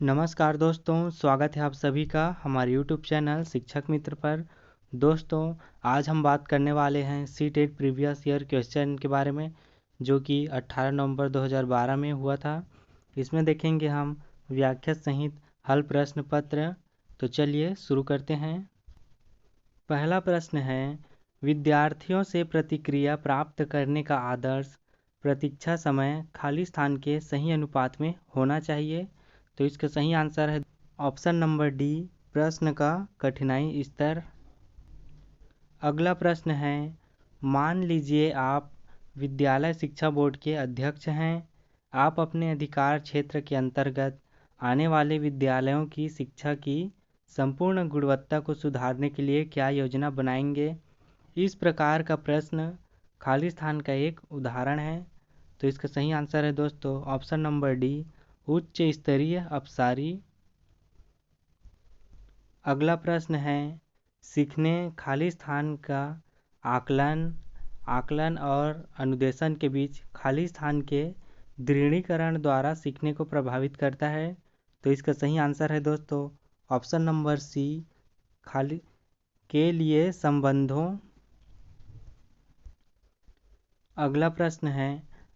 नमस्कार दोस्तों, स्वागत है आप सभी का हमारे यूट्यूब चैनल शिक्षक मित्र पर। दोस्तों, आज हम बात करने वाले हैं सीटेट प्रीवियस ईयर क्वेश्चन के बारे में, जो कि 18 नवंबर 2012 में हुआ था। इसमें देखेंगे हम व्याख्या सहित हल प्रश्न पत्र। तो चलिए शुरू करते हैं। पहला प्रश्न है, विद्यार्थियों से प्रतिक्रिया प्राप्त करने का आदर्श प्रतीक्षा समय खाली स्थान के सही अनुपात में होना चाहिए। तो इसका सही आंसर है ऑप्शन नंबर डी, प्रश्न का कठिनाई स्तर। अगला प्रश्न है, मान लीजिए आप विद्यालय शिक्षा बोर्ड के अध्यक्ष हैं। आप अपने अधिकार क्षेत्र के अंतर्गत आने वाले विद्यालयों की शिक्षा की संपूर्ण गुणवत्ता को सुधारने के लिए क्या योजना बनाएंगे। इस प्रकार का प्रश्न खाली स्थान का एक उदाहरण है। तो इसका सही आंसर है दोस्तों ऑप्शन नंबर डी, उच्च स्तरीय अपसारी। अगला प्रश्न है, सीखने खाली स्थान का आकलन और अनुदेशन के बीच खाली स्थान के दृढ़ीकरण द्वारा सीखने को प्रभावित करता है। तो इसका सही आंसर है दोस्तों ऑप्शन नंबर सी, खाली के लिए संबंधों। अगला प्रश्न है,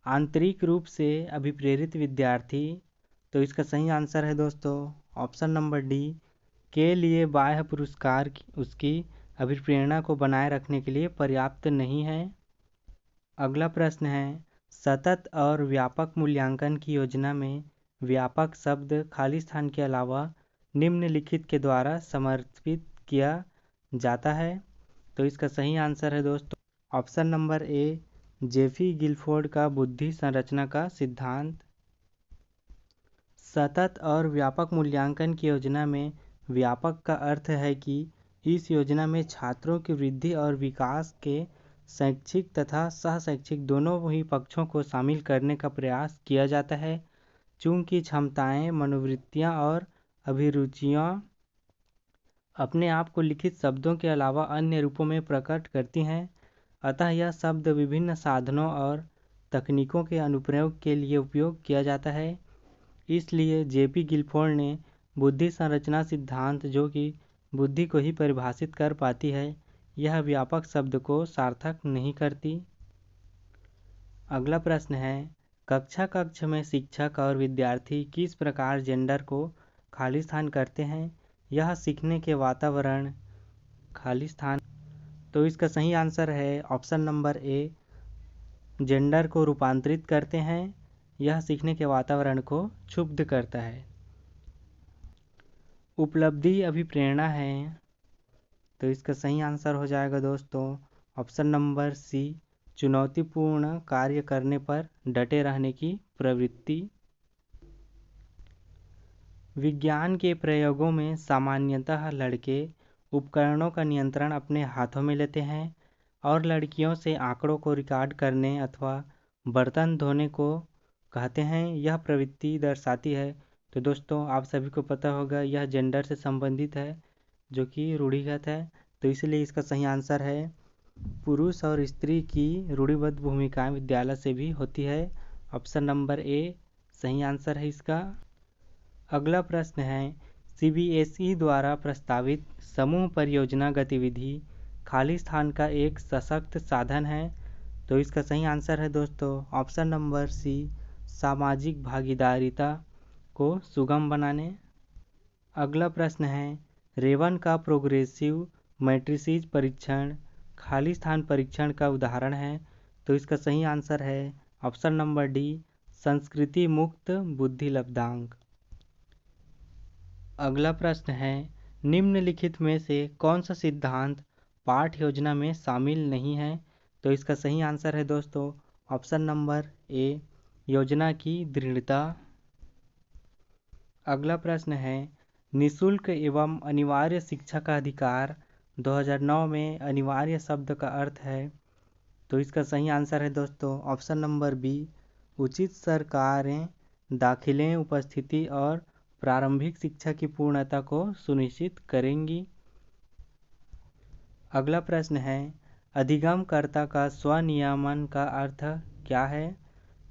आंतरिक रूप से अभिप्रेरित विद्यार्थी। तो इसका सही आंसर है दोस्तों ऑप्शन नंबर डी, के लिए बाह्य पुरस्कार उसकी अभिप्रेरणा को बनाए रखने के लिए पर्याप्त नहीं है। अगला प्रश्न है, सतत और व्यापक मूल्यांकन की योजना में व्यापक शब्द खाली स्थान के अलावा निम्नलिखित के द्वारा समर्थित किया जाता है। तो इसका सही आंसर है दोस्तों option number A, Jeffy Guilford का बुद्धि संरचना का सिद्धांत। सतत और व्यापक मूल्यांकन की योजना में व्यापक का अर्थ है कि इस योजना में छात्रों की वृद्धि और विकास के शैक्षिक तथा सह शैक्षिक दोनों ही पक्षों को शामिल करने का प्रयास किया जाता है। चूंकि क्षमताएं, मनोवृत्तियां और अभिरुचियां अपने आप को लिखित शब्दों के अलावा अन्य रूपों में प्रकट करती हैं, अतः यह शब्द विभिन्न साधनों और तकनीकों के अनुप्रयोग के लिए उपयोग किया जाता है। इसलिए जेपी गिलफोर्ड ने बुद्धि संरचना सिद्धांत, जो कि बुद्धि को ही परिभाषित कर पाती है, यह व्यापक शब्द को सार्थक नहीं करती। अगला प्रश्न है, कक्ष में शिक्षक और विद्यार्थी किस प्रकार जेंडर को खाली स्थान करते हैं। यह सीखने के वातावरण खाली स्थान। तो इसका सही आंसर है ऑप्शन नंबर ए, जेंडर को रूपांतरित करते हैं। यह सीखने के वातावरण को क्षुब्ध करता है। उपलब्धि अभिप्रेरणा है। तो इसका सही आंसर हो जाएगा दोस्तों ऑप्शन नंबर सी, चुनौतीपूर्ण कार्य करने पर डटे रहने की प्रवृत्ति। विज्ञान के प्रयोगों में सामान्यतः लड़के उपकरणों का नियंत्रण अपने हाथों में लेते हैं और लड़कियों से आंकड़ों को रिकॉर्ड करने अथवा बर्तन धोने को कहते हैं। यह प्रवृत्ति दर्शाती है। तो दोस्तों, आप सभी को पता होगा यह जेंडर से संबंधित है, जो कि रूढ़िगत है। तो इसलिए इसका सही आंसर है पुरुष और स्त्री की रूढ़िबद्ध भूमिकाएं विद्यालय से भी होती है। ऑप्शन नंबर ए सही आंसर है इसका। अगला प्रश्न है, सीबीएसई द्वारा प्रस्तावित समूह परियोजना गतिविधि खाली स्थान का एक सशक्त साधन है। तो इसका सही आंसर है दोस्तों ऑप्शन नंबर सी, सामाजिक भागीदारिता को सुगम बनाने। अगला प्रश्न है, रेवन का प्रोग्रेसिव मैट्रिसेस परीक्षण खाली स्थान परीक्षण का उदाहरण है। तो इसका सही आंसर है ऑप्शन नंबर डी, संस्कृति मुक्त बुद्धि लब्धांक। अगला प्रश्न है, निम्नलिखित में से कौन सा सिद्धांत पाठ योजना में शामिल नहीं है। तो इसका सही आंसर है दोस्तों ऑप्शन नंबर ए, योजना की दृढ़ता। अगला प्रश्न है, निःशुल्क एवं अनिवार्य शिक्षा का अधिकार 2009 में अनिवार्य शब्द का अर्थ है। तो इसका सही आंसर है दोस्तों ऑप्शन नंबर बी, उचित सरकारें दाखिले, उपस्थिति और प्रारंभिक शिक्षा की पूर्णता को सुनिश्चित करेंगी। अगला प्रश्न है, अधिगमकर्ता का स्वनियमन का अर्थ क्या है।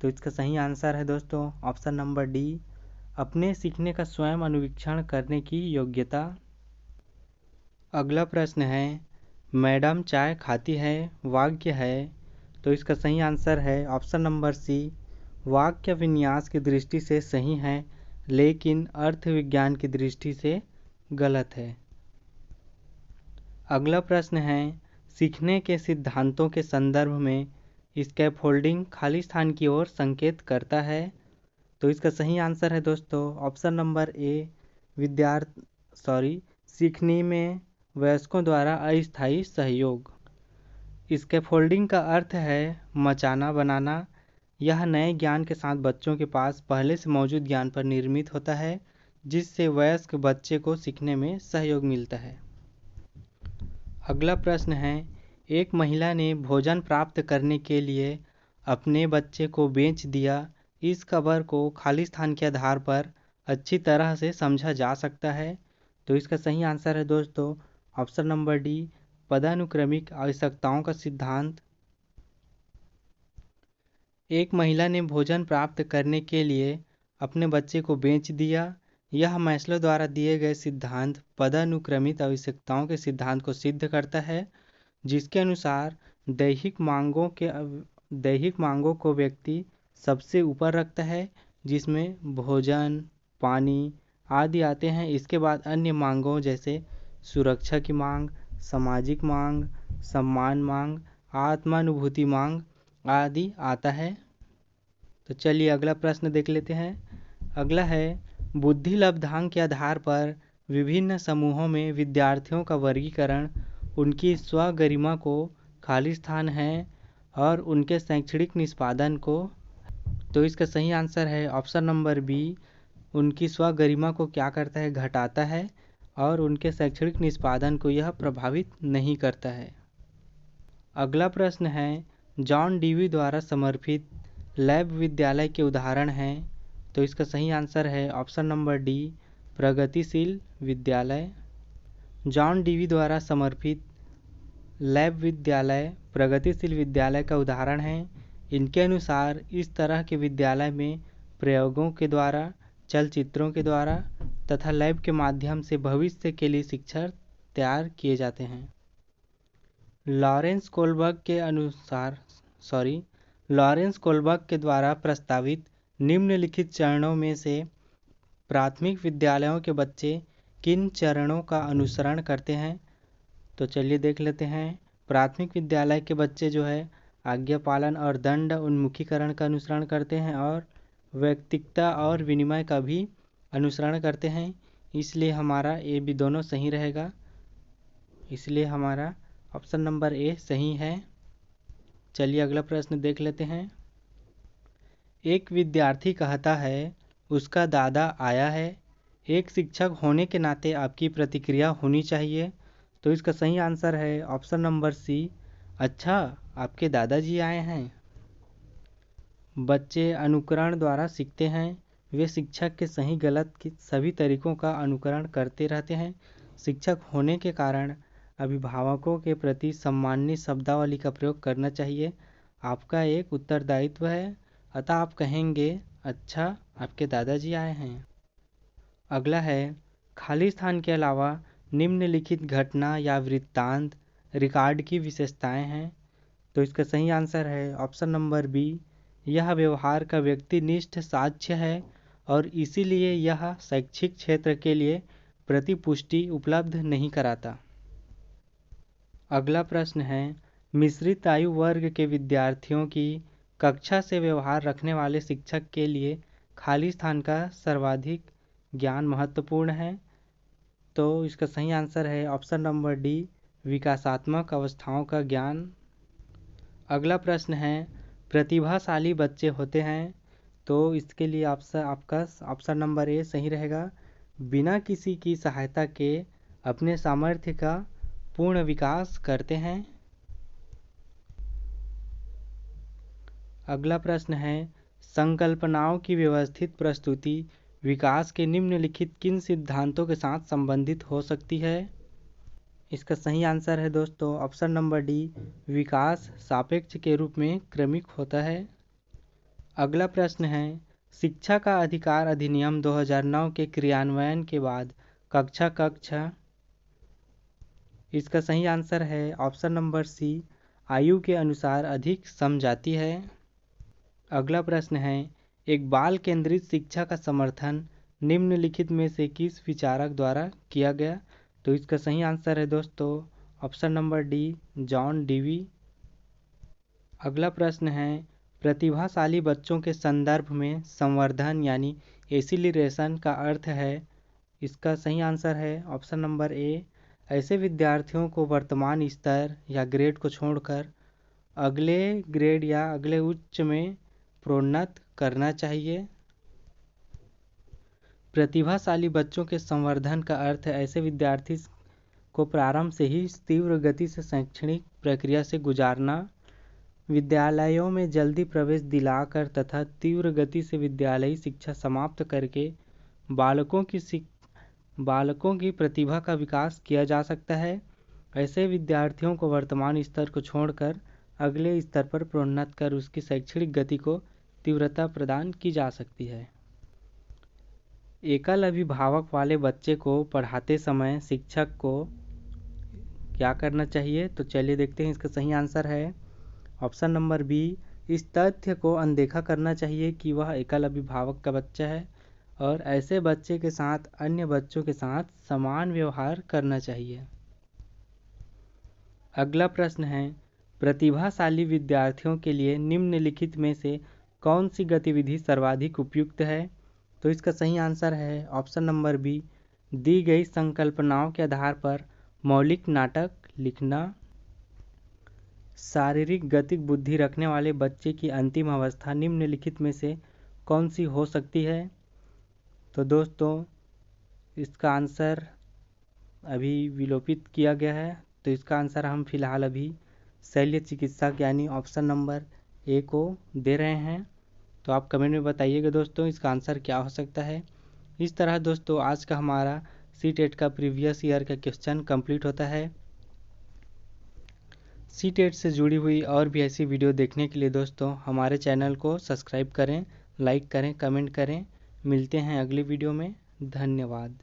तो इसका सही आंसर है दोस्तों ऑप्शन नंबर डी, अपने सीखने का स्वयं अनुवीक्षण करने की योग्यता। अगला प्रश्न है, मैडम चाय खाती है वाक्य है, तो इसका सही आंसर है ऑप्शन नंबर सी, वाक्य विन्यास की दृष्टि से सही है लेकिन अर्थ विज्ञान की दृष्टि से गलत है। अगला प्रश्न है, सीखने के सिद्धांतों के संदर्भ में स्कैफोल्डिंग खाली स्थान की ओर संकेत करता है, तो इसका सही आंसर है दोस्तों ऑप्शन नंबर ए, सीखने में वयस्कों द्वारा अस्थायी सहयोग। स्कैफोल्डिंग का अर्थ है मचाना बनाना। यह नए ज्ञान के साथ बच्चों के पास पहले से मौजूद ज्ञान पर निर्मित होता है, जिससे वयस्क बच्चे को सीखने में सहयोग मिलता है। अगला प्रश्न है, एक महिला ने भोजन प्राप्त करने के लिए अपने बच्चे को बेच दिया। इस खबर को खाली स्थान के आधार पर अच्छी तरह से समझा जा सकता है, तो इसका सही आंसर है दोस्तों ऑप्शन नंबर डी, पदानुक्रमिक आवश्यकताओं का सिद्धांत। एक महिला ने भोजन प्राप्त करने के लिए अपने बच्चे को बेच दिया। यह मैस्लो द्वारा दिए गए सिद्धांत पदानुक्रमित आवश्यकताओं के सिद्धांत को सिद्ध करता है, जिसके अनुसार दैहिक मांगों को व्यक्ति सबसे ऊपर रखता है, जिसमें भोजन, पानी आदि आते हैं। इसके बाद अन्य मांगों जैसे सुरक्षा की मांग, सामाजिक मांग, सम्मान मांग, आत्मानुभूति मांग आदि आता है। तो चलिए अगला प्रश्न देख लेते हैं। अगला है, बुद्धि लब्धांक के आधार पर विभिन्न समूहों में विद्यार्थियों का वर्गीकरण उनकी स्वगरिमा को खाली स्थान है और उनके शैक्षणिक निष्पादन को, तो इसका सही आंसर है ऑप्शन नंबर बी, उनकी स्वगरिमा को क्या करता है, घटाता है और उनके शैक्षणिक निष्पादन को यह प्रभावित नहीं करता है। अगला प्रश्न है, जॉन डीवी द्वारा समर्थित लैब विद्यालय के उदाहरण हैं, तो इसका सही आंसर है ऑप्शन नंबर डी, प्रगतिशील विद्यालय। जॉन डीवी द्वारा समर्थित लैब विद्यालय प्रगतिशील विद्यालय का उदाहरण है। इनके अनुसार इस तरह के विद्यालय में प्रयोगों के द्वारा, चलचित्रों के द्वारा तथा लैब के माध्यम से भविष्य के लिए शिक्षक तैयार किए जाते हैं। लॉरेंस कोलबर्ग के द्वारा प्रस्तावित निम्नलिखित चरणों में से प्राथमिक विद्यालयों के बच्चे किन चरणों का अनुसरण करते हैं, तो चलिए देख लेते हैं। प्राथमिक विद्यालय के बच्चे जो है आज्ञा पालन और दंड उन्मुखीकरण का अनुसरण करते हैं और व्यक्तिकता और विनिमय का भी अनुसरण करते हैं, इसलिए हमारा ए बी दोनों सही रहेगा, इसलिए हमारा ऑप्शन नंबर ए सही है। चलिए अगला प्रश्न देख लेते हैं। एक विद्यार्थी कहता है उसका दादा आया है। एक शिक्षक होने के नाते आपकी प्रतिक्रिया होनी चाहिए, तो इसका सही आंसर है ऑप्शन नंबर सी, अच्छा आपके दादाजी आए हैं। बच्चे अनुकरण द्वारा सीखते हैं। वे शिक्षक के सही गलत के सभी तरीकों का अनुकरण करते रहते हैं। शिक्षक होने के कारण अभिभावकों के प्रति सम्माननीय शब्दावली का प्रयोग करना चाहिए। आपका एक उत्तरदायित्व है, अतः आप कहेंगे अच्छा आपके दादाजी आए हैं। अगला है, खाली स्थान के अलावा निम्नलिखित घटना या वृत्तांत रिकॉर्ड की विशेषताएं हैं, तो इसका सही आंसर है ऑप्शन नंबर बी, यह व्यवहार का व्यक्तिनिष्ठ साक्ष्य है और इसीलिए यह शैक्षिक क्षेत्र के लिए प्रतिपुष्टि उपलब्ध नहीं कराता। अगला प्रश्न है, मिश्रित आयु वर्ग के विद्यार्थियों की कक्षा से व्यवहार रखने वाले शिक्षक के लिए खाली स्थान का सर्वाधिक ज्ञान महत्वपूर्ण है, तो इसका सही आंसर है ऑप्शन नंबर डी, विकासात्मक अवस्थाओं का ज्ञान। अगला प्रश्न है, प्रतिभाशाली बच्चे होते हैं, तो इसके लिए आपका ऑप्शन नंबर ए सही रहेगा, बिना किसी की सहायता के अपने सामर्थ्य का पूर्ण विकास करते हैं। अगला प्रश्न है, संकल्पनाओं की व्यवस्थित प्रस्तुति विकास के निम्नलिखित किन सिद्धांतों के साथ संबंधित हो सकती है, इसका सही आंसर है दोस्तों ऑप्शन नंबर डी, विकास सापेक्ष के रूप में क्रमिक होता है। अगला प्रश्न है, शिक्षा का अधिकार अधिनियम 2009 के क्रियान्वयन के बाद कक्षा इसका सही आंसर है ऑप्शन नंबर सी, आयु के अनुसार अधिक सम जाती है। अगला प्रश्न है, एक बाल केंद्रित शिक्षा का समर्थन निम्नलिखित में से किस विचारक द्वारा किया गया? तो इसका सही आंसर है दोस्तों option number D, John Dewey. अगला प्रश्न है, प्रतिभाशाली बच्चों के संदर्भ में संवर्धन यानी एसिलिरेशन का अर्थ है? इसका सही आंसर है ऑप्शन नंबर ए, ऐसे विद्यार्थियों को वर्तमान स्तर या ग्रेड को छोड़कर अगले ग्रेड या अगले उच्च में प्रोन्नत करना चाहिए। प्रतिभाशाली बच्चों के संवर्धन का अर्थ है ऐसे विद्यार्थी को प्रारंभ से ही तीव्र गति से शैक्षणिक प्रक्रिया से गुजारना, विद्यालयों में जल्दी प्रवेश दिलाकर तथा तीव्र गति से विद्यालयी शिक्षा समाप्त करके बालकों की प्रतिभा का विकास किया जा सकता है। ऐसे विद्यार्थियों को वर्तमान स्तर को छोड़कर अगले स्तर पर प्रोन्नत कर उसकी शैक्षणिक गति को तीव्रता प्रदान की जा सकती है। एकल अभिभावक वाले बच्चे को पढ़ाते समय शिक्षक को क्या करना चाहिए? तो चलिए देखते हैं, इसका सही आंसर है ऑप्शन नंबर बी, इस तथ्य को अनदेखा करना चाहिए कि वह एकल अभिभावक का बच्चा है और ऐसे बच्चे के साथ अन्य बच्चों के साथ समान व्यवहार करना चाहिए। अगला प्रश्न है, प्रतिभाशाली विद्यार्थियों के लिए निम्नलिखित में से कौन सी गतिविधि सर्वाधिक उपयुक्त है? तो इसका सही आंसर है ऑप्शन नंबर बी, दी गई संकल्पनाओं के आधार पर मौलिक नाटक लिखना। शारीरिक गतिक बुद्धि रखने वाले बच्चे की अंतिम अवस्था निम्नलिखित में से कौन सी हो सकती है? तो दोस्तों इसका आंसर अभी विलोपित किया गया है, तो इसका आंसर हम फिलहाल अभी शल्य चिकित्सक यानी ऑप्शन नंबर ए को दे रहे हैं। तो आप कमेंट में बताइएगा दोस्तों इसका आंसर क्या हो सकता है। इस तरह दोस्तों आज का हमारा सीटेट का प्रीवियस ईयर का क्वेश्चन कंप्लीट होता है। सीटेट से जुड़ी हुई और भी ऐसी वीडियो देखने के लिए दोस्तों हमारे चैनल को सब्सक्राइब करें, लाइक करें, कमेंट करें। मिलते हैं अगली वीडियो में। धन्यवाद।